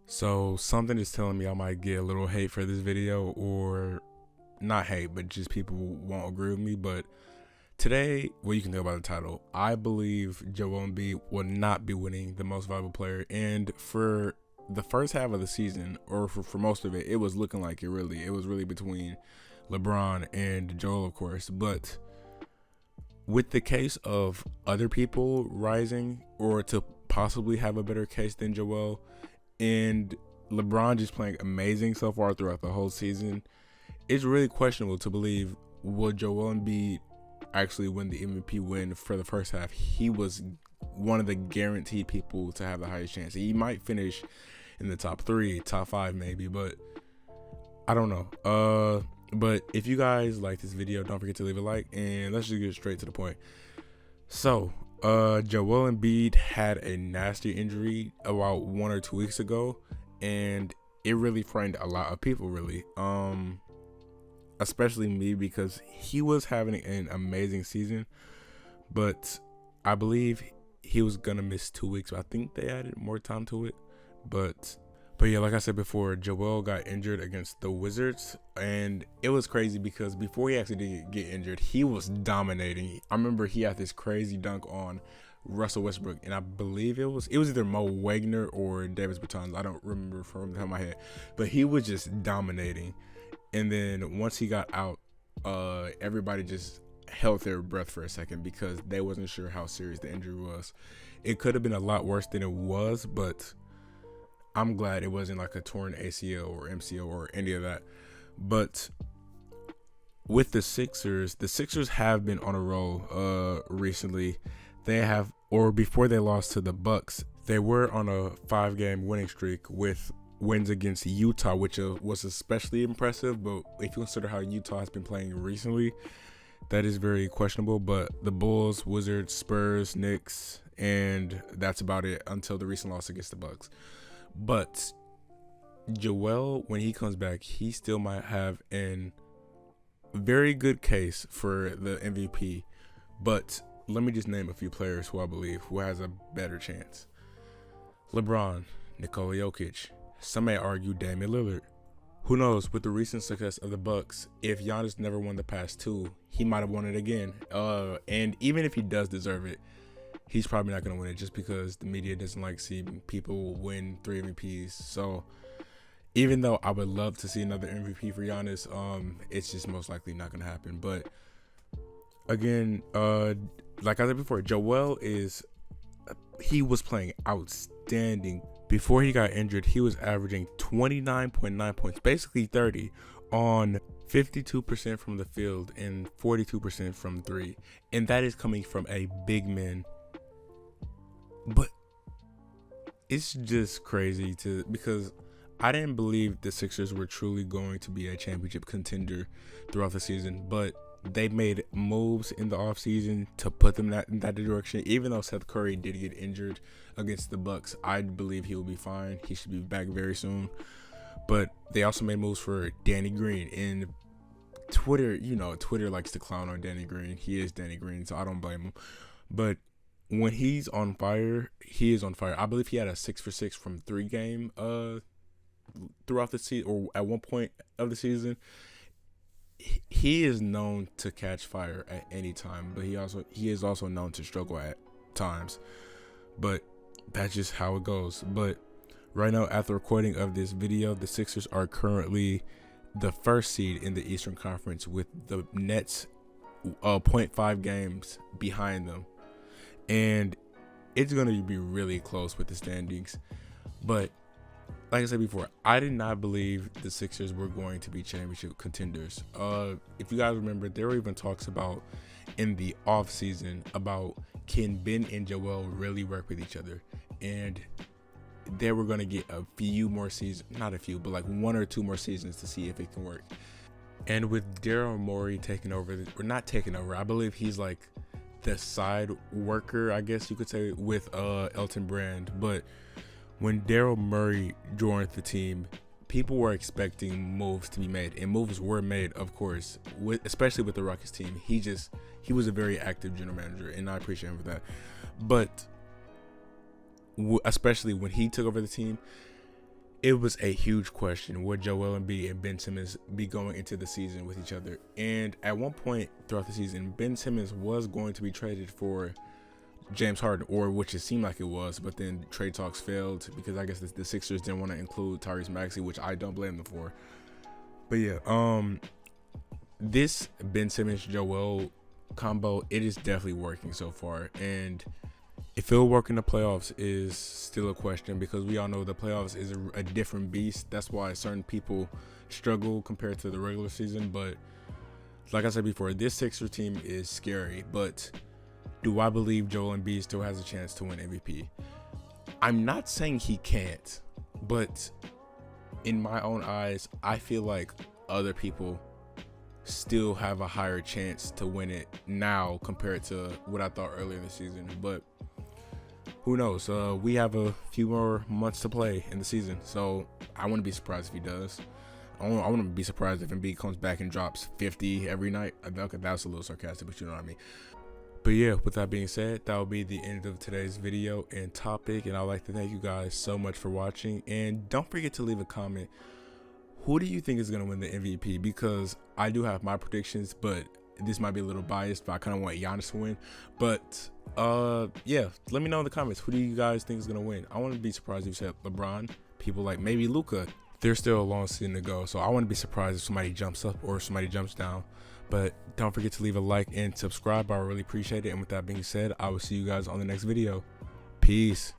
So something is telling me I might get a little hate for this video, or not hate, but just people won't agree with me. But today, what you can tell by the title, I believe Joel Embiid will not be winning the most valuable player. And for the first half of the season, or for most of it, it was looking like it was really between LeBron and Joel, of course. But with the case of other people rising or to possibly have a better case than Joel, and LeBron just playing amazing so far throughout the whole season, it's really questionable to believe will Joel Embiid actually win the MVP win for the first half. He was one of the guaranteed people to have the highest chance. He might finish in the top 3, top 5 maybe, but I don't know. But if you guys like this video, don't forget to leave a like, and let's just get straight to the point. So, Joel Embiid had a nasty injury about 1 or 2 weeks ago, and it really frightened a lot of people, really. Especially me, because he was having an amazing season, but I believe he was gonna miss 2 weeks. I think they added more time to it, but yeah, like I said before, Joel got injured against the Wizards, and it was crazy because before he actually did get injured, he was dominating. I remember he had this crazy dunk on Russell Westbrook, and I believe it was either Mo Wagner or Davis Bertans. I don't remember from the top of my head, but he was just dominating. And then once he got out, everybody just held their breath for a second because they wasn't sure how serious the injury was. It could have been a lot worse than it was, but I'm glad it wasn't like a torn ACL or MCL or any of that. But with the Sixers have been on a roll recently. They have, or before they lost to the Bucks, they were on a 5-game winning streak with wins against Utah, which was especially impressive. But if you consider how Utah has been playing recently, that is very questionable. But the Bulls, Wizards, Spurs, Knicks, and that's about it until the recent loss against the Bucks. But Joel, when he comes back, he still might have a very good case for the MVP. But let me just name a few players who I believe who has a better chance. LeBron, Nikola Jokic. Some may argue Damian Lillard. Who knows, with the recent success of the Bucks, if Giannis never won the past 2, he might have won it again. And even if he does deserve it, he's probably not going to win it just because the media doesn't like seeing people win 3 MVPs. So even though I would love to see another MVP for Giannis, it's just most likely not going to happen. But again, like I said before, Joel he was playing outstanding. Before he got injured, he was averaging 29.9 points, basically 30, on 52% from the field and 42% from 3. And that is coming from a big man. But it's just crazy because I didn't believe the Sixers were truly going to be a championship contender throughout the season, but they made moves in the offseason to put them in that direction. Even though Seth Curry did get injured against the Bucks, I believe he will be fine. He should be back very soon. But they also made moves for Danny Green. And Twitter likes to clown on Danny Green. He is Danny Green, so I don't blame him. But when he's on fire, he is on fire. I believe he had a 6 for 6 from 3 game throughout the season, or at one point of the season. He is known to catch fire at any time, but he is also known to struggle at times. But that's just how it goes. But right now, at the recording of this video, the Sixers are currently the 1st seed in the Eastern Conference, with the Nets 0.5 games behind them. And it's going to be really close with the standings. But like I said before, I did not believe the Sixers were going to be championship contenders. If you guys remember, there were even talks about in the off season about can Ben and Joel really work with each other, and they were going to get a few more seasons, not a few, but like 1 or 2 more seasons to see if it can work. And with Daryl Morey taking over, or not taking over, I believe he's like the side worker, I guess you could say, with Elton Brand. But when Daryl Morey joined the team, people were expecting moves to be made, and moves were made, of course, especially with the Rockets team. He was a very active general manager, and I appreciate him for that. But especially when he took over the team, it was a huge question: would Joel Embiid and Ben Simmons be going into the season with each other? And at one point throughout the season, Ben Simmons was going to be traded for James Harden, or which it seemed like it was, but then trade talks failed because I guess the Sixers didn't want to include Tyrese Maxey, which I don't blame them for. But yeah, this Ben Simmons Joel combo, it is definitely working so far, and if it'll work in the playoffs is still a question, because we all know the playoffs is a different beast. That's why certain people struggle compared to the regular season. But like I said before, this Sixers team is scary. But do I believe Joel Embiid still has a chance to win MVP? I'm not saying he can't, but in my own eyes, I feel like other people still have a higher chance to win it now compared to what I thought earlier in the season. But who knows? We have a few more months to play in the season, so I wouldn't be surprised if he does. I wouldn't be surprised if Embiid comes back and drops 50 every night. Okay, that was a little sarcastic, but you know what I mean. But yeah, with that being said, that will be the end of today's video and topic, and I'd like to thank you guys so much for watching. And don't forget to leave a comment. Who do you think is going to win the MVP? Because I do have my predictions, but this might be a little biased, but I kind of want Giannis to win. But yeah, let me know in the comments, who do you guys think is going to win? I wouldn't be surprised if you said LeBron. People like maybe Luka. There's still a long season to go, so I wouldn't be surprised if somebody jumps up or somebody jumps down. But don't forget to leave a like and subscribe. I really appreciate it. And with that being said, I will see you guys on the next video. Peace.